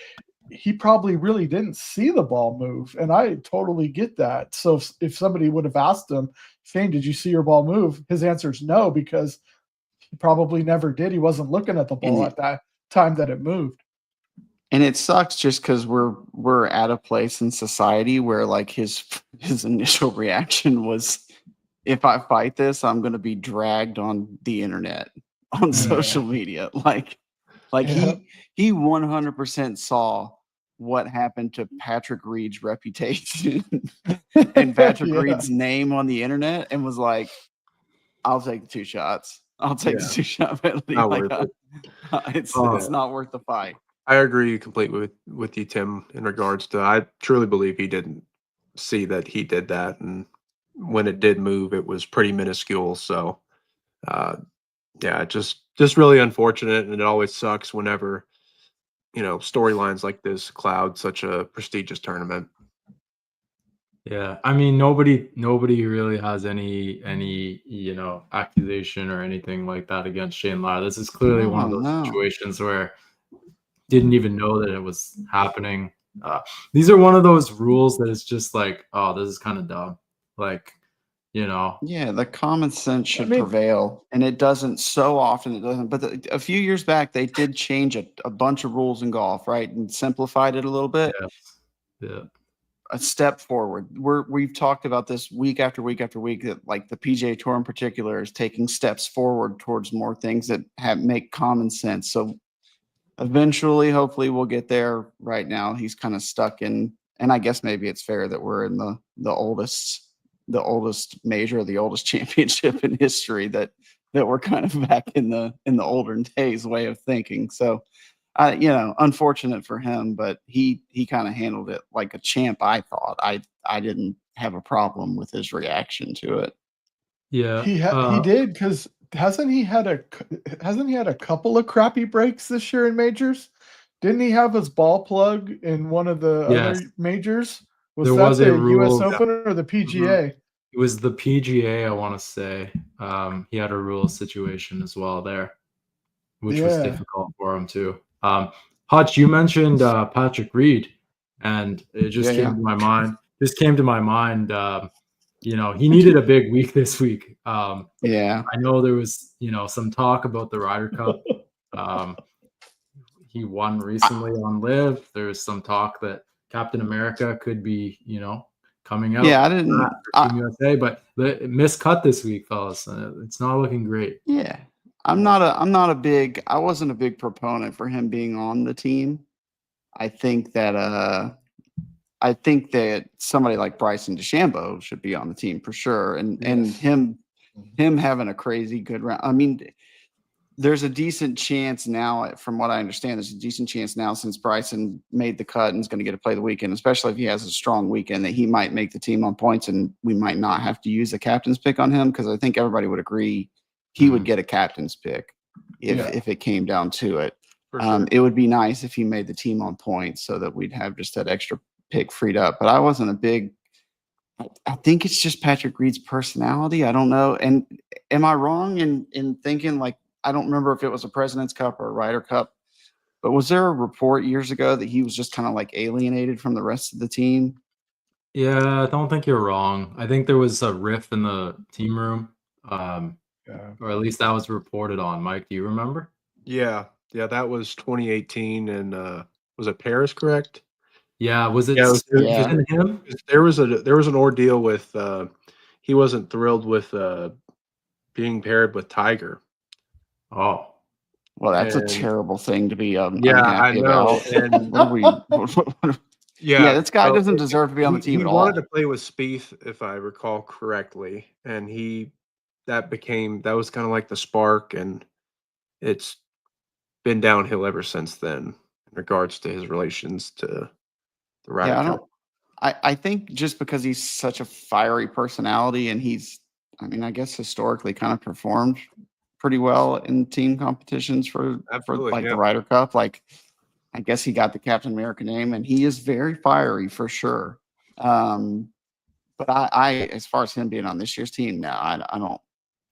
probably really didn't see the ball move, and I totally get that. So if somebody would have asked him, Shane, did you see your ball move? His answer is no, because he probably never did. He wasn't looking at the ball at that time that it moved. And it sucks just because we're at a place in society where like his initial reaction was, if I fight this, I'm going to be dragged on the internet, on social media. Like Yeah. he 100% saw what happened to Patrick Reed's reputation and Patrick Reed's name on the internet, and was like, I'll take the 2 shots. I'll take the 2-shot penalty. Not Like, worth it. it's not worth the fight. I agree completely with you, Tim, in regards to, I truly believe he didn't see that he did that. And when it did move, it was pretty minuscule. So, yeah, just really unfortunate. And it always sucks whenever, storylines like this cloud such a prestigious tournament. yeah, I mean, nobody really has any accusation or anything like that against Shane Lowry. This is clearly one of those situations where didn't even know that it was happening. These are one of those rules that is just like, oh, this is kind of dumb. Like, Yeah, the common sense should prevail, and it doesn't so often. It doesn't. But a few years back, they did change a bunch of rules in golf, right, and simplified it a little bit. Yeah. A step forward. We've talked about this week after week after week, that like the PGA Tour in particular is taking steps forward towards more things that make common sense. So eventually, hopefully, we'll get there. Right now, he's kind of stuck in, and I guess maybe it's fair that we're in the oldest major, the oldest championship in history, that we're kind of back in the olden days way of thinking. So, unfortunate for him, but he kind of handled it like a champ. I thought I didn't have a problem with his reaction to it. Yeah, he did, because hasn't he had a couple of crappy breaks this year in majors? Didn't he have his ball plug in one of the other majors? Was that the US Open or the PGA? It was the PGA, I want to say. He had a rule situation as well there, which was difficult for him too. Hutch, you mentioned Patrick Reed, and it just came to my mind. He needed a big week this week. I know there was, some talk about the Ryder Cup. He won recently on Live. There was some talk that Captain America could be, coming out. Yeah, I didn't. Team USA, but the miscut this week, fellas. It's not looking great. Yeah, I wasn't a big proponent for him being on the team. I think that somebody like Bryson DeChambeau should be on the team for sure, and him having a crazy good round. I mean, there's a decent chance now, from what I understand, there's a decent chance now, since Bryson made the cut and is going to get to play the weekend, especially if he has a strong weekend, that he might make the team on points, and we might not have to use a captain's pick on him, because I think everybody would agree he would get a captain's pick if it came down to it. Sure. It would be nice if he made the team on points so that we'd have just that extra pick freed up. But I wasn't a big. I think it's just Patrick Reed's personality. I don't know. And am I wrong in thinking, like, I don't remember if it was a President's Cup or a Ryder Cup, but was there a report years ago that he was just kind of like alienated from the rest of the team? Yeah, I don't think you're wrong. I think there was a riff in the team room, um, Yeah. or at least that was reported on. Mike, do you remember? Yeah, yeah, that was 2018, and was it Paris? Correct? Yeah, was it Yeah, it was Yeah. Susan him? there was an ordeal with he wasn't thrilled with being paired with Tiger. Oh, Well, that's a And terrible thing to be yeah, I unhappy know. about. And What are we? Yeah, yeah, this guy so doesn't deserve to be on the team he at wanted all. to play with Spieth, if I recall correctly, and that was kind of like the spark, and it's been downhill ever since then in regards to his relations to the Ryder Yeah, I Cup. don't. I think just because he's such a fiery personality and I mean, I guess historically kind of performed pretty well in team competitions for Absolutely, like yeah. the Ryder Cup. Like, I guess he got the Captain America name, and he is very fiery for sure. But as far as him being on this year's team, no, I don't.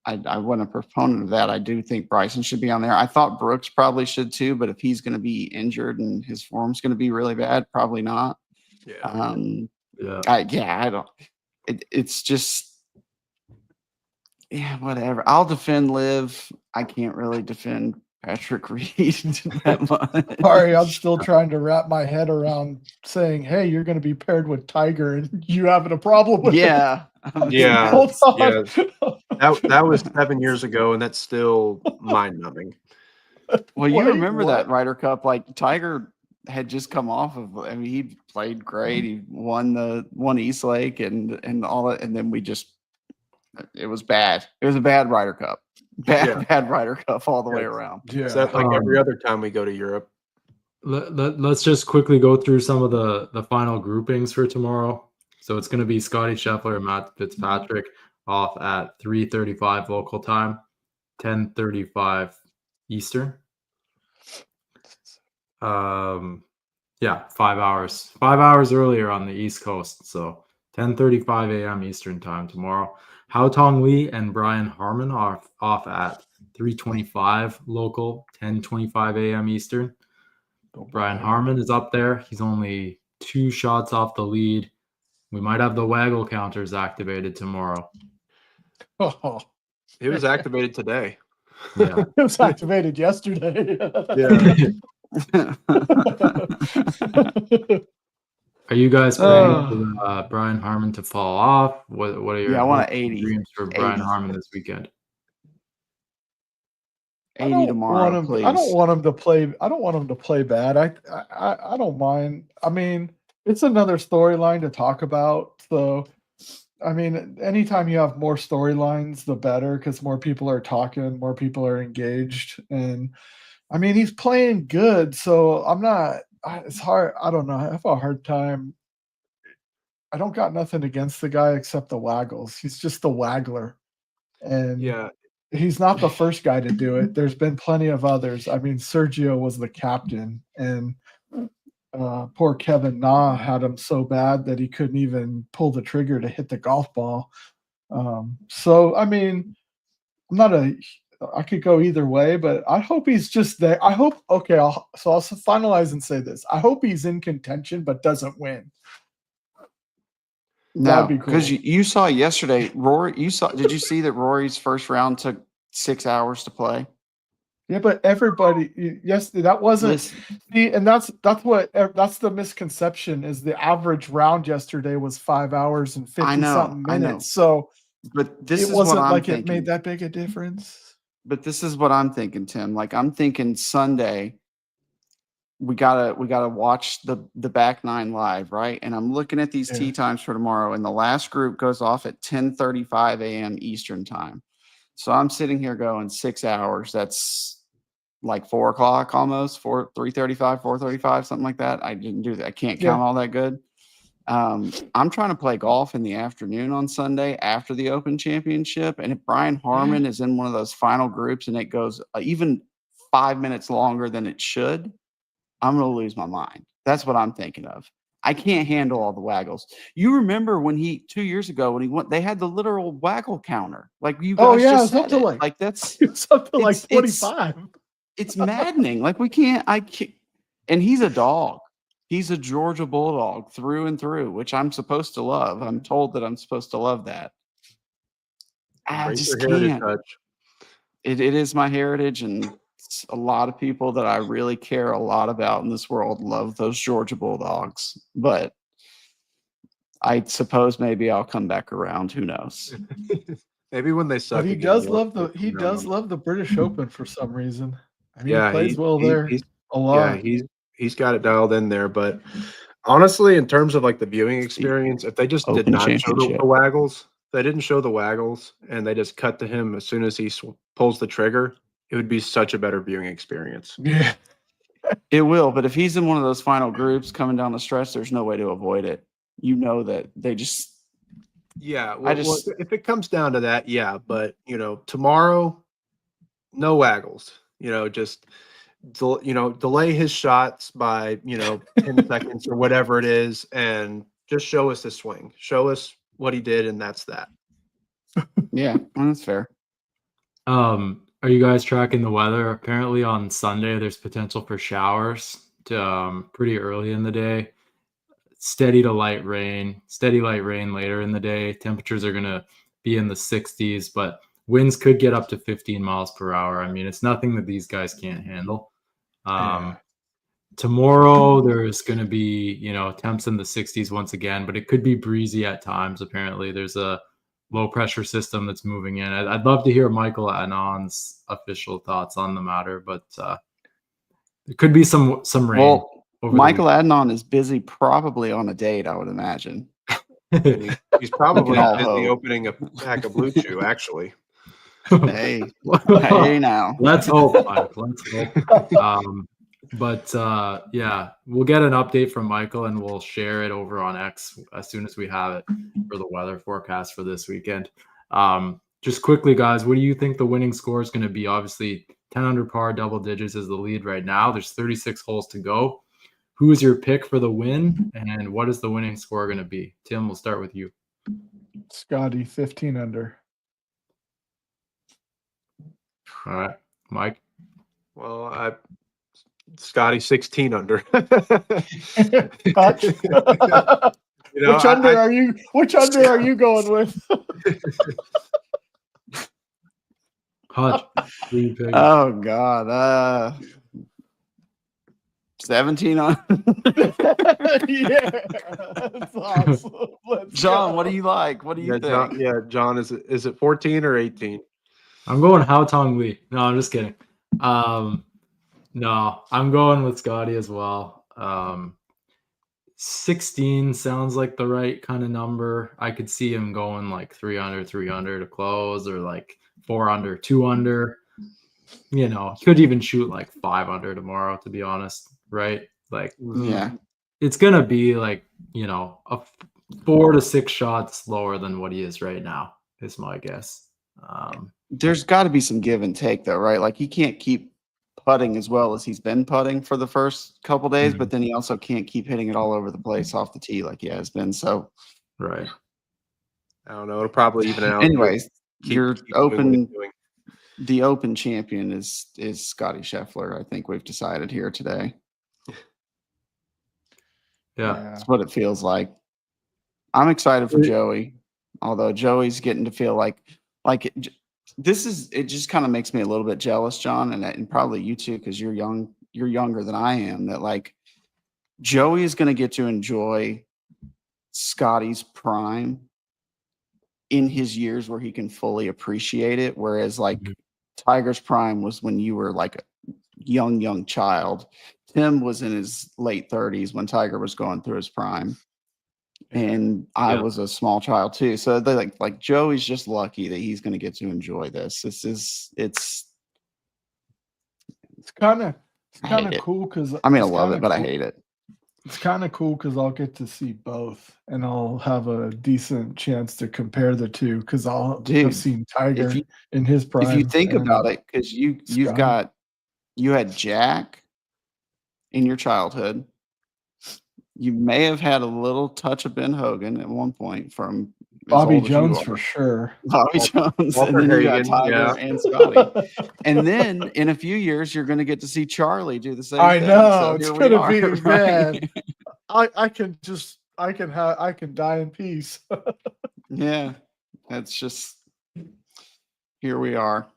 I wasn't a proponent of that. I do think Bryson should be on there. I thought Brooks probably should too, but if he's going to be injured and his form's going to be really bad, probably not. Yeah. yeah. I don't. It's just, yeah, whatever. I'll defend Liv. I can't really defend Patrick Reed that much. Sorry, I'm still trying to wrap my head around saying, "Hey, you're going to be paired with Tiger," and you having a problem with it. Yeah. Yeah. Hold on. Yeah. That was 7 years ago, and that's still mind-numbing. Well, you Wait, remember that what? Ryder Cup? Like Tiger had just come off of. I mean, he played great. He won East Lake and all that, and then it was bad. It was a bad Ryder Cup. Yeah. Bad Ryder Cup all the way Yeah. around. Is that like every other time we go to Europe? Let's just quickly go through some of the final groupings for tomorrow. So it's going to be Scotty Scheffler and Matt Fitzpatrick off at 3:35 local time, 10:35 Eastern. Yeah, 5 hours. 5 hours earlier on the East Coast. So 10:35 a.m. Eastern time tomorrow. Hao Tong Lee and Brian Harmon off at 3:25 local, 10:25 a.m. Eastern. Brian Harmon is up there. He's only 2 shots off the lead. We might have the waggle counters activated tomorrow. Oh, It was activated today. Yeah. it was activated yesterday. Yeah. Are you guys praying for Brian Harmon to fall off? What are your Yeah, I want hopes an and 80. dreams for Brian 80. Harmon this weekend? 80 tomorrow, please. I don't want him to play. I don't want him to play bad. I don't mind. I mean, it's another storyline to talk about. So, I mean, anytime you have more storylines, the better, because more people are talking, more people are engaged, and I mean, he's playing good. So I'm not. It's hard. I don't know. I have a hard time. I don't got nothing against the guy except the waggles. He's just a waggler, and Yeah. he's not the first guy to do it. There's been plenty of others. I mean, Sergio was the captain, and poor Kevin Na had him so bad that he couldn't even pull the trigger to hit the golf ball. So, I mean, I could go either way, but I hope he's just there. I hope, okay, I'll finalize and say this. I hope he's in contention, but doesn't win. No, That'd be cool. because you saw yesterday, Rory. Did you see that Rory's first round took 6 hours to play? Yeah, but everybody, yes, that wasn't. See, and that's the misconception is the average round yesterday was 5 hours and 50 something minutes. So, but this it is wasn't what I'm like thinking. it made that big a difference. But this is what I'm thinking, Tim. Like I'm thinking Sunday, we gotta watch the back nine live, right? And I'm looking at these tee times for tomorrow, and the last group goes off at 10:35 a.m. Eastern time. So I'm sitting here going 6 hours. That's like 4 o'clock almost, 3:35, 4:35, something like that. I didn't do that. I can't count all that good. I'm trying to play golf in the afternoon on Sunday after the Open Championship. And if Brian Harmon is in one of those final groups and it goes even 5 minutes longer than it should, I'm going to lose my mind. That's what I'm thinking of. I can't handle all the waggles. You remember when 2 years ago when he went, they had the literal waggle counter. Like you guys just said it. Like that's something like 25. It's maddening. Like I can't. And he's a dog. He's a Georgia Bulldog through and through, which I'm supposed to love. I'm told that I'm supposed to love that. I Embrace just your heritage can't. touch. It is my heritage, and a lot of people that I really care a lot about in this world love those Georgia Bulldogs. But I suppose maybe I'll come back around. Who knows? Maybe when they suck. But he again, does you'll- love you'll the come around. love the British Open for some reason. I mean, Yeah, he plays well there he's a lot. he's got it dialed in there. But honestly, in terms of like the viewing experience, if they just did Open not show Championship. the waggles, they didn't show the waggles, and they just cut to him as soon as he pulls the trigger, it would be such a better viewing experience. Yeah. It will, but if he's in one of those final groups coming down the stretch, there's no way to avoid it. You know that they just Yeah, I just- if it comes down to that, yeah. But tomorrow, no waggles. Just delay his shots by 10 seconds or whatever it is, and just show us his swing. Show us what he did, and that's that. yeah, well, that's fair. Are you guys tracking the weather? Apparently on Sunday there's potential for showers pretty early in the day. Steady light rain later in the day. Temperatures are going to be in the 60s, but winds could get up to 15 miles per hour. I mean, it's nothing that these guys can't handle. Yeah. Tomorrow there's going to be, temps in the 60s once again, but it could be breezy at times. Apparently there's a low pressure system that's moving in. I'd love to hear Michael Anon's official thoughts on the matter, but there could be some rain. Well, over Michael Adnan is busy, probably on a date, I would imagine. He's probably all busy hope. opening a pack of Blue Chew, actually. Hey, hey now. Let's hope, Mike. Let's hope. But yeah, we'll get an update from Michael and we'll share it over on X as soon as we have it for the weather forecast for this weekend. Just quickly, guys, what do you think the winning score is going to be? Obviously, 10 under par, double digits is the lead right now. There's 36 holes to go. Who is your pick for the win, and what is the winning score going to be? Tim, we'll start with you. Scotty, 15 under. All right, Mike. Well, Scotty 16 under. Touch. Which under are you going with? Hutch, who you picking? Oh God. 17 on. Yeah, that's awesome. Let's John, go. what do you like? What do you think? John, is it 14 or 18? I'm going Hao Tong Lee. No, I'm just kidding. No, I'm going with Scotty as well. 16 sounds like the right kind of number. I could see him going like 3 under to close, or like 4 under, 2 under. He could even shoot like 5 under tomorrow, to be honest, right? Like, Yeah. it's going to be like, a 4 to 6 shots lower than what he is right now, is my guess. There's got to be some give and take, though, right? Like, he can't keep putting as well as he's been putting for the first couple days, but then he also can't keep hitting it all over the place off the tee like he has been. So, Right. I don't know. It'll probably even out. anyways, your Keep doing what he's doing. the Open champion is Scotty Scheffler. I think we've decided here today. Yeah. That's what it feels like. I'm excited for Joey, although Joey's getting to feel like it just kind of makes me a little bit jealous, John, and probably you too, because you're younger than I am. That like Joey is going to get to enjoy Scotty's prime in his years where he can fully appreciate it, whereas like Tiger's prime was when you were like a young child. Tim was in his late 30s when Tiger was going through his prime. And I was a small child too. So they like Joey's just lucky that he's going to get to enjoy this. It's kind of hate it. cool because I mean, I love it, but I hate it. It's kind of cool because I'll get to see both, and I'll have a decent chance to compare the two because I'll have seen Tiger in his prime. If you think about it, because you had Jack in your childhood. You may have had a little touch of Ben Hogan at one point from Bobby Jones for sure. Bobby Jones, Walter and then you got Hagen, Tiger and Scotty. And then in a few years, you're going to get to see Charlie do the same I thing. know, So it's here we going to are, be right? bad. I can die in peace. Yeah, that's just here we are.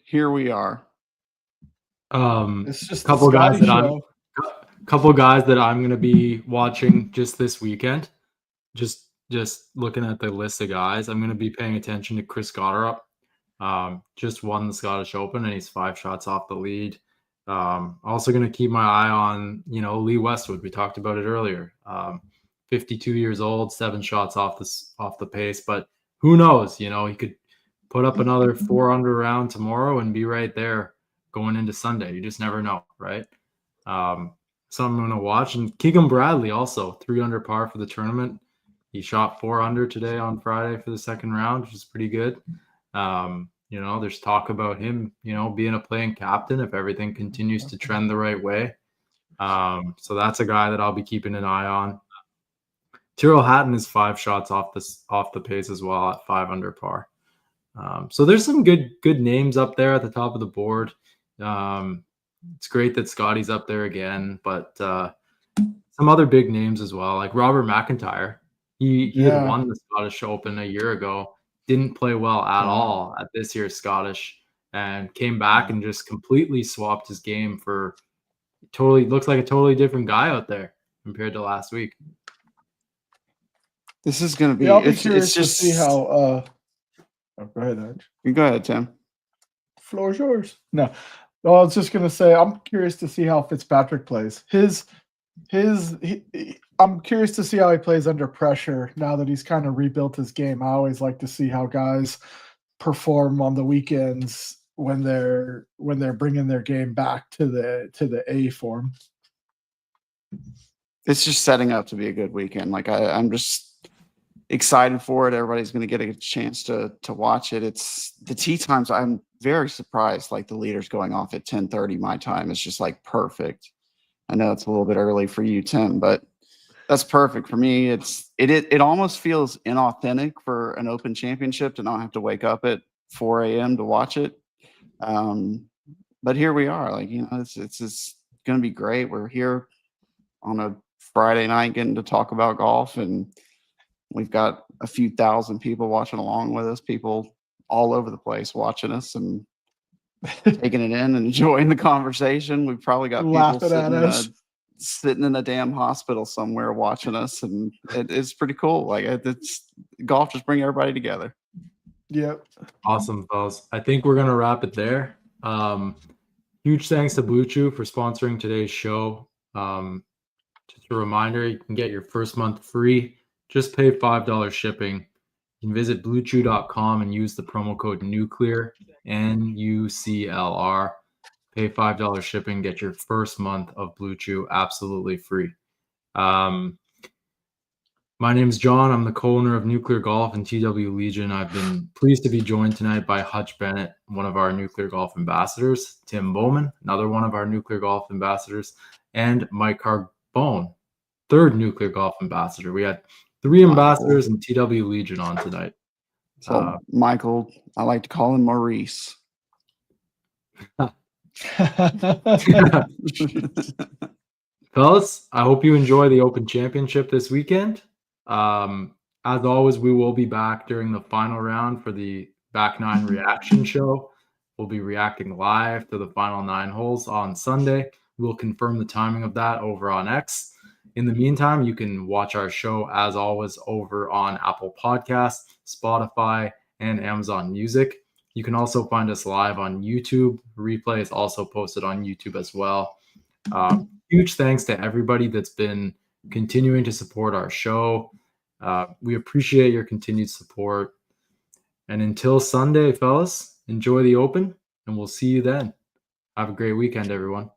Here we are. It's just couple the guys Scotty that show. couple guys that I'm gonna be watching just this weekend. Just looking at the list of guys, I'm gonna be paying attention to Chris Gotterup. Just won the Scottish Open and he's 5 shots off the lead. Also going to keep my eye on, Lee Westwood. We talked about it earlier. 52 years old, 7 shots off the pace, but who knows? He could put up another 4 under round tomorrow and be right there going into Sunday. You just never know, right? So I'm going to watch. And Keegan Bradley also 3 under par for the tournament. He shot 4 under today on Friday for the second round, which is pretty good. There's talk about him, being a playing captain if everything continues to trend the right way. So that's a guy that I'll be keeping an eye on. Tyrrell Hatton is 5 shots off the pace as well at 5 under par. So there's some good names up there at the top of the board. It's great that Scotty's up there again, but some other big names as well, like Robert McIntyre. He had won the Scottish Open a year ago. Didn't play well at all at this year's Scottish and came back and just completely swapped his game for looks like a totally different guy out there compared to last week. This is going to be, I'll be it's curious just, to see how, go ahead, Edge. You go ahead, Tim. Floor is yours. No, I was just going to say, I'm curious to see how Fitzpatrick plays. I'm curious to see how he plays under pressure now that he's kind of rebuilt his game. I always like to see how guys perform on the weekends when they're bringing their game back to the A form. It's just setting up to be a good weekend. Like I'm just excited for it. Everybody's going to get a chance to watch it. It's the tee times. I'm very surprised. Like the leader's going off at 10:30 my time. It's just like perfect. I know it's a little bit early for you, Tim, but that's perfect for me. It almost feels inauthentic for an Open Championship to not have to wake up at 4 a.m. to watch it. But here we are. Like, it's going to be great. We're here on a Friday night getting to talk about golf, and we've got a few thousand people watching along with us, people all over the place watching us and taking it in and enjoying the conversation. We've probably got people sitting in a damn hospital somewhere watching us, and it's pretty cool. Like it's golf just bring everybody together. Yep. Awesome, fellas. I think we're gonna wrap it there. Huge thanks to Blue Chew for sponsoring today's show. Just a reminder, you can get your first month free. Just pay $5 shipping. You can visit bluechew.com and use the promo code Nuclr, NUCLR. Pay $5 shipping, get your first month of Blue Chew absolutely free. My name is John. I'm the co-owner of Nuclear Golf and TW Legion. I've been pleased to be joined tonight by Hutch Bennett, one of our Nuclear Golf ambassadors, Tim Bowman, another one of our Nuclear Golf ambassadors, and Mike Carbone, third Nuclear Golf ambassador. We had 3 ambassadors and TW Legion on tonight. So Michael, I like to call him Maurice. Fellas, I hope you enjoy the Open Championship this weekend. As always, we will be back during the final round for the Back 9 reaction show. We'll be reacting live to the final 9 holes on Sunday. We'll confirm the timing of that over on X. In the meantime, you can watch our show, as always, over on Apple Podcasts, Spotify, and Amazon Music. You can also find us live on YouTube. Replay is also posted on YouTube as well. Huge thanks to everybody that's been continuing to support our show. We appreciate your continued support. And until Sunday, fellas, enjoy the Open, and we'll see you then. Have a great weekend, everyone.